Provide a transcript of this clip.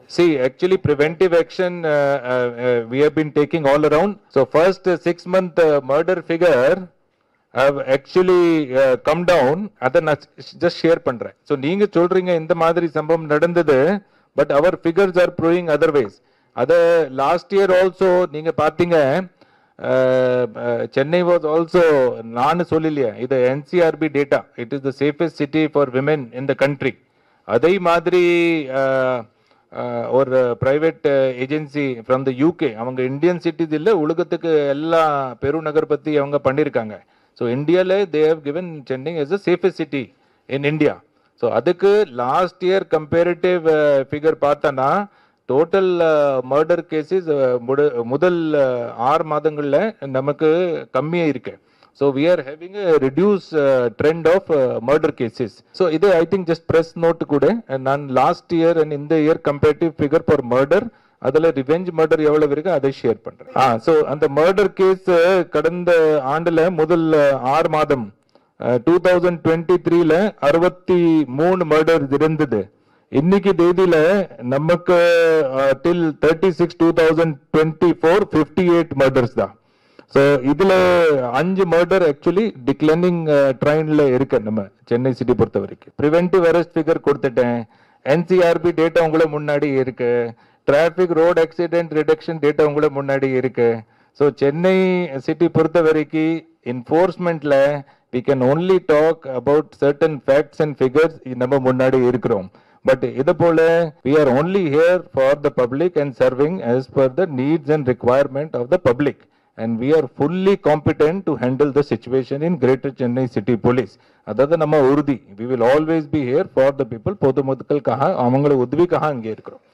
See, actually, preventive action we have been taking all around. So, first 6 month murder figure have actually come down. அதை நான் just share பண்றேன். So, நீங்க சொல்றீங்க இந்த மாதிரி சம்பவம் நடந்தது, but our figures are proving otherwise. அது last year also நீங்க பார்த்தீங்க, Chennai was also நான் சொல்லலையா, இது NCRB data. It is the safest city for women in the country. அதே மாதிரி ஒரு private agency from the UK, அவங்க இந்தியன் சிட்டிஸ் இல்லை, உலகத்துக்கு எல்லா பெருநகர் பற்றி அவங்க பண்ணியிருக்காங்க. ஸோ இந்தியாவில் they have given Chennai as a safest city in India. So அதுக்கு லாஸ்ட் இயர் கம்பேரிட்டிவ் ஃபிகர் பார்த்தோன்னா டோட்டல் மர்டர் கேசஸ் முதல் 6 மாதங்களில் நமக்கு கம்மியாக இருக்கு. So we are having a reduced trend of murder cases. So இது I think just press note கூட, நான் last year and in the year comparative figure for murder, அதில் revenge murder எவ்வளவு இருக்கு அதை ஷேர் பண்றேன். So அந்த murder case கடந்த ஆண்டுல முதல் 6 மாதம் 2023ல 63 murder இருந்தது. இன்னைக்கு தேதியில நமக்கு till 36/2024 58 murders தான். ஸோ இதில் 5 மர்டர் ஆக்சுவலி டிக்ளைனிங் ட்ரெயினில் இருக்கு நம்ம சென்னை சிட்டி பொறுத்த வரைக்கும். ப்ரிவென்டிவ் அரெஸ்ட் ஃபிகர் கொடுத்துட்டேன், என்சிஆர்பி டேட்டா உங்களை முன்னாடி இருக்கு, traffic road accident reduction data உங்களை முன்னாடி இருக்கு. ஸோ சென்னை சிட்டி பொறுத்த வரைக்கும் என்ஃபோர்ஸ்மெண்ட்ல we can only talk about certain facts and figures நம்ம முன்னாடி இருக்கிறோம். பட் இது போல we are only here for the public and serving as per the needs and requirement of the public. And we are fully competent to handle the situation in Greater Chennai City Police. அதாவது நம்ம உறுதி, we will always be here for the people. பொதுமக்களுக்காக அவங்களை உதவிக்காக அங்கே இருக்கிறோம்.